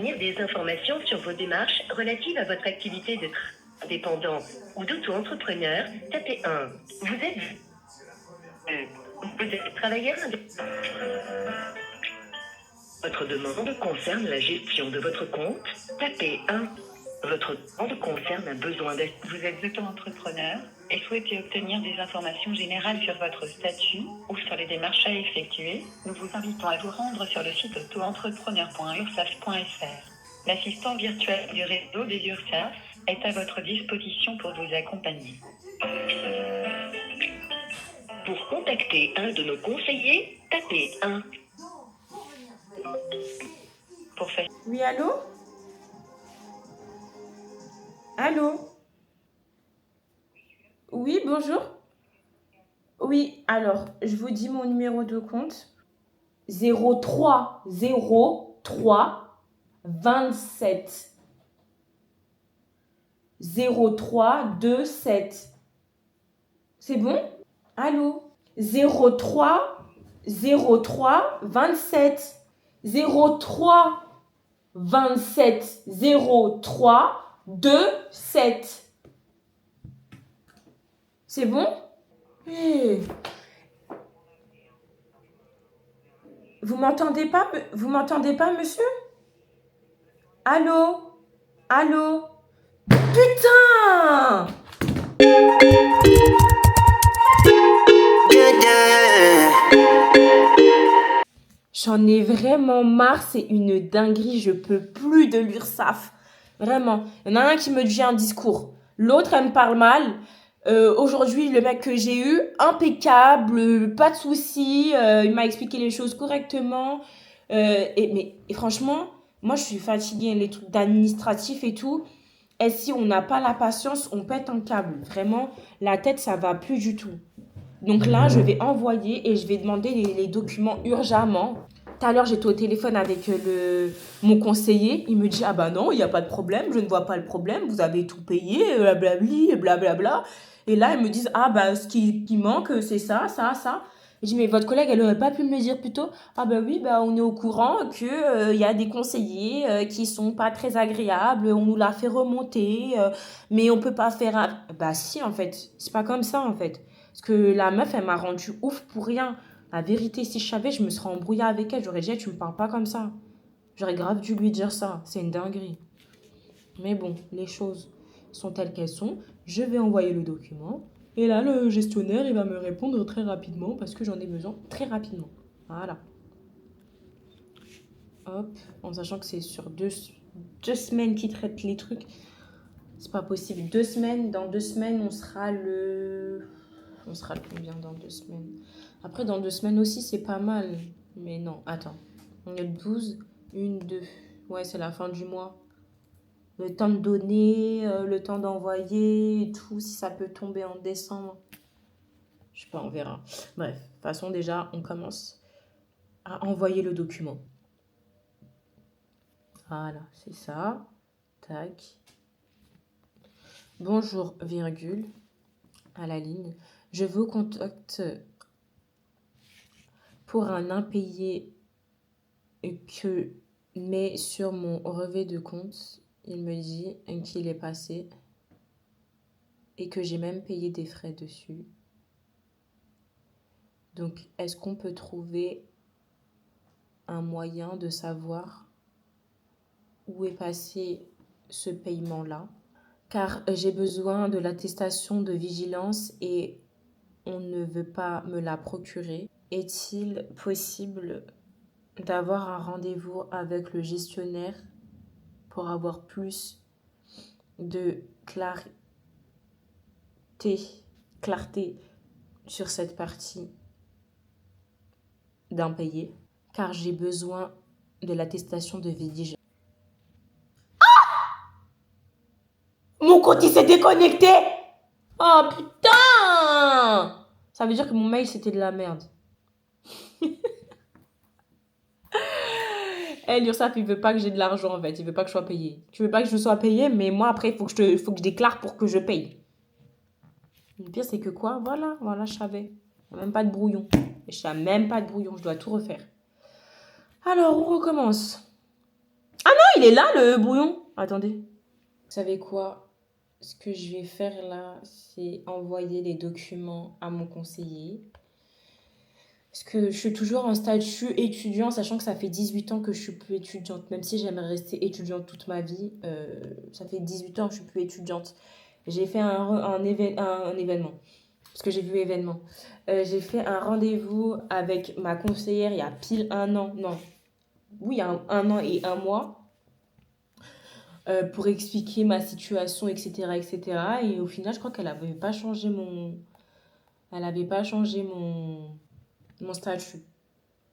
Des informations sur vos démarches relatives à votre activité de dépendant ou d'auto-entrepreneur, tapez 1. Vous êtes travailleur indépendant. Votre demande concerne la gestion de votre compte, tapez 1. Votre demande concerne un besoin d'aide. Vous êtes auto-entrepreneur et souhaitez obtenir des informations générales sur votre statut ou sur les démarches à effectuer. Nous vous invitons à vous rendre sur le site auto-entrepreneur.ursaf.fr. L'assistant virtuel du réseau des URSAF est à votre disposition pour vous accompagner. Pour contacter un de nos conseillers, tapez 1. Pour faire... Oui, allô? Allô? Oui, bonjour. Oui, alors, je vous dis mon numéro de compte. 03 03 27 03 27. C'est bon? Allô? 03 03 27 03 27 03 27. C'est bon? Hey. Vous m'entendez pas, monsieur? Allô? Allô? Putain! J'en ai vraiment marre, c'est une dinguerie, je peux plus de l'URSSAF. Vraiment. Il y en a un qui me dit un discours, l'autre elle me parle mal. Aujourd'hui, le mec que j'ai eu, impeccable, pas de soucis, il m'a expliqué les choses correctement. Et franchement, moi je suis fatiguée, les trucs d'administratif et tout. Et si on n'a pas la patience, on pète un câble. Vraiment, la tête, ça va plus du tout. Donc là, je vais envoyer et je vais demander les documents urgemment. Tout à l'heure, j'étais au téléphone avec mon conseiller. Il me dit, ah bah non, il n'y a pas de problème, je ne vois pas le problème, vous avez tout payé, blablabli, blablabla. Et là, ils me disent, ah bah ce qui manque, c'est ça, ça, ça. Je dis, mais votre collègue, elle aurait pas pu me dire plus tôt? Ah bah oui, bah on est au courant que y a des conseillers qui sont pas très agréables, on nous l'a fait remonter, mais on peut pas faire... Bah si, en fait, c'est pas comme ça, en fait. Parce que la meuf, elle m'a rendu ouf pour rien. La vérité, si je savais, je me serais embrouillée avec elle. J'aurais dit, tu me parles pas comme ça. J'aurais grave dû lui dire ça. C'est une dinguerie. Mais bon, les choses sont telles qu'elles sont. Je vais envoyer le document. Et là, le gestionnaire, il va me répondre très rapidement parce que j'en ai besoin très rapidement. Voilà. Hop. En sachant que c'est sur deux semaines qu'il traite les trucs. C'est pas possible. 2 semaines. Dans 2 semaines, on sera le combien dans 2 semaines? Après, dans 2 semaines aussi, c'est pas mal. Mais non, attends. On est le 12. 1, 2. Ouais, c'est la fin du mois. Le temps de donner, le temps d'envoyer et tout, si ça peut tomber en décembre. Je sais pas, on verra. Bref, de toute façon, déjà, on commence à envoyer le document. Voilà, c'est ça. Tac. Bonjour, virgule, à la ligne. Je vous contacte pour un impayé que met sur mon relevé de compte. Il me dit qu'il est passé et que j'ai même payé des frais dessus. Donc, est-ce qu'on peut trouver un moyen de savoir où est passé ce paiement-là? Car j'ai besoin de l'attestation de vigilance et on ne veut pas me la procurer. Est-il possible d'avoir un rendez-vous avec le gestionnaire pour avoir plus de clarté sur cette partie d'impayé, car j'ai besoin de l'attestation de vigilance. Mon compte il s'est déconnecté. Oh putain. Ça veut dire que mon mail c'était de la merde. L'URSSAF, il veut pas que j'ai de l'argent en fait, il veut pas que je sois payée. Tu veux pas que je sois payée, mais moi après il faut que je déclare pour que je paye. Le pire c'est que quoi? Voilà, je savais. Même pas de brouillon. Je dois tout refaire. Alors on recommence. Ah, il est là, le brouillon. Attendez. Vous savez quoi? Ce que je vais faire là, c'est envoyer les documents à mon conseiller. Parce que je suis toujours en statut étudiant, sachant que ça fait 18 ans que je suis plus étudiante. Même si j'aimerais rester étudiante toute ma vie, ça fait 18 ans que je suis plus étudiante. J'ai fait un événement, parce que j'ai vu événement. J'ai fait un rendez-vous avec ma conseillère il y a pile un an. Non, oui, il y a un an et un mois. Pour expliquer ma situation, etc., etc. Et au final, je crois qu'elle n'avait pas changé Elle avait pas changé mon statut.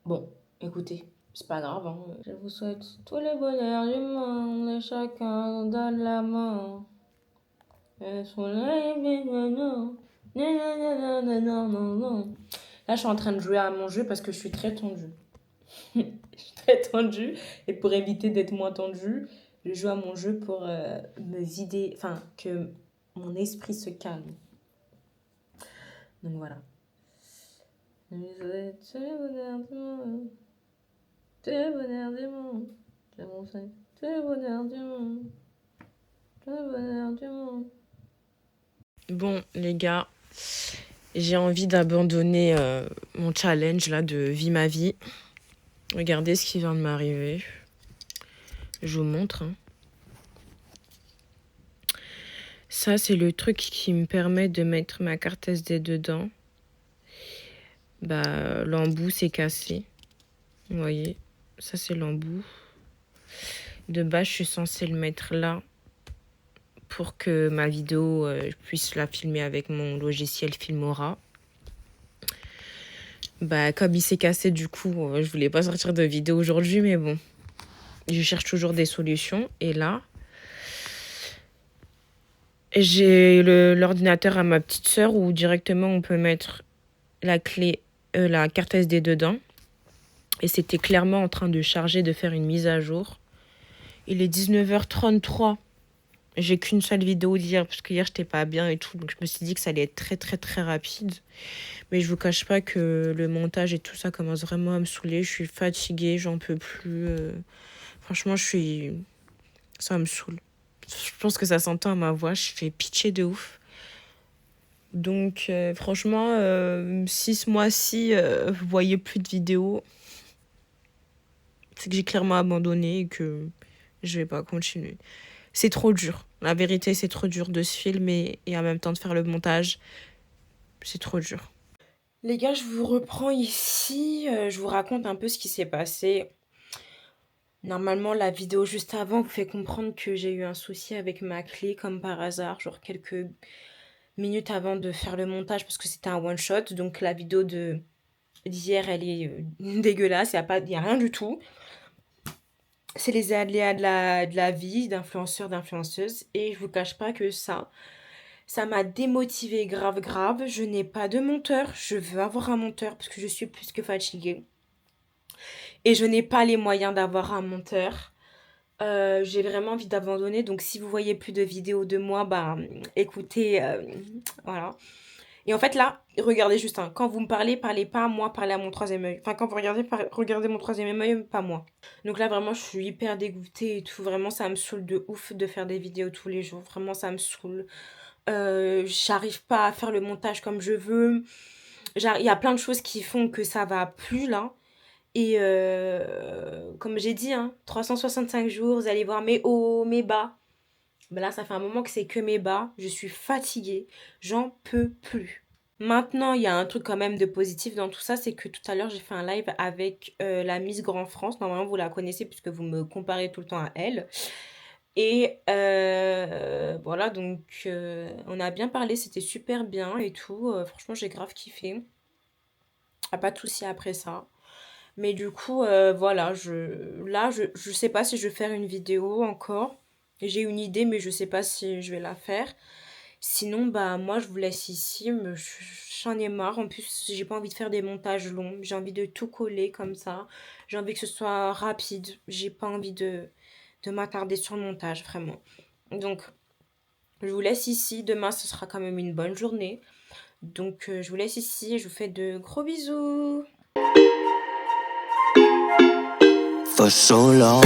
Bon, écoutez, c'est pas grave, hein. Je vous souhaite tous les bonheurs du monde et chacun donne la main. Et sur les non, non. Là, je suis en train de jouer à mon jeu parce que je suis très tendue. Je suis très tendue et pour éviter d'être moins tendue, je joue à mon jeu pour me vider, enfin, que mon esprit se calme. Donc voilà. Je vous souhaite tous les bonheurs du monde. Tous les bonheurs du monde. Je vous souhaite tous les bonheurs du monde. Tous les bonheurs du monde. Bon, les gars, j'ai envie d'abandonner mon challenge là de vie ma vie. Regardez ce qui vient de m'arriver. Je vous montre. Hein. Ça, c'est le truc qui me permet de mettre ma carte SD dedans. Bah, l'embout s'est cassé. Vous voyez, ça c'est l'embout. De base, je suis censée le mettre là pour que ma vidéo, je puisse la filmer avec mon logiciel Filmora. Bah, comme il s'est cassé, du coup, je voulais pas sortir de vidéo aujourd'hui, mais bon. Je cherche toujours des solutions. Et là, j'ai l'ordinateur à ma petite sœur où directement on peut mettre la clé, la carte SD dedans. Et c'était clairement en train de charger, de faire une mise à jour. Il est 19h33. J'ai qu'une seule vidéo d'hier parce que hier j'étais pas bien et tout. Donc je me suis dit que ça allait être très très très rapide. Mais je vous cache pas que le montage et tout ça commence vraiment à me saouler. Je suis fatiguée, j'en peux plus. Franchement, ça me saoule. Je pense que ça s'entend à ma voix. Je fais pitcher de ouf. Donc franchement, si ce mois-ci vous voyez plus de vidéos, c'est que j'ai clairement abandonné et que je vais pas continuer. C'est trop dur. La vérité, c'est trop dur de se filmer et en même temps de faire le montage. C'est trop dur. Les gars, je vous reprends ici. Je vous raconte un peu ce qui s'est passé. Normalement, la vidéo juste avant vous fait comprendre que j'ai eu un souci avec ma clé, comme par hasard, genre quelques minutes avant de faire le montage, parce que c'était un one-shot. Donc la vidéo d'hier, elle est dégueulasse. Il n'y a rien du tout. C'est les aléas de la vie, d'influenceurs, d'influenceuses. Et je vous cache pas que ça m'a démotivée grave. Je n'ai pas de monteur. Je veux avoir un monteur parce que je suis plus que fatiguée. Et je n'ai pas les moyens d'avoir un monteur. J'ai vraiment envie d'abandonner. Donc si vous voyez plus de vidéos de moi, bah écoutez, voilà. Et en fait là, regardez juste, hein, quand vous me parlez pas à moi, parlez à mon troisième œil. Enfin quand vous regardez mon troisième œil, pas moi. Donc là vraiment je suis hyper dégoûtée et tout. Vraiment ça me saoule de ouf de faire des vidéos tous les jours. Vraiment ça me saoule. J'arrive pas à faire le montage comme je veux. Il y a plein de choses qui font que ça va plus là. Et comme j'ai dit, hein, 365 jours, vous allez voir mes hauts, mes bas. Ben là, ça fait un moment que c'est que mes bas. Je suis fatiguée. J'en peux plus. Maintenant, il y a un truc quand même de positif dans tout ça, c'est que tout à l'heure, j'ai fait un live avec la Miss Grand France. Normalement, vous la connaissez puisque vous me comparez tout le temps à elle. Et voilà, donc on a bien parlé, c'était super bien et tout. Franchement, j'ai grave kiffé. Pas de souci après ça. Mais du coup, voilà, je sais pas si je vais faire une vidéo encore. J'ai une idée, mais je sais pas si je vais la faire. Sinon, bah, moi, je vous laisse ici. J'en ai marre. En plus, j'ai pas envie de faire des montages longs. J'ai envie de tout coller comme ça. J'ai envie que ce soit rapide. J'ai pas envie de m'attarder sur le montage, vraiment. Donc, je vous laisse ici. Demain, ce sera quand même une bonne journée. Donc, je vous laisse ici. Je vous fais de gros bisous. For so long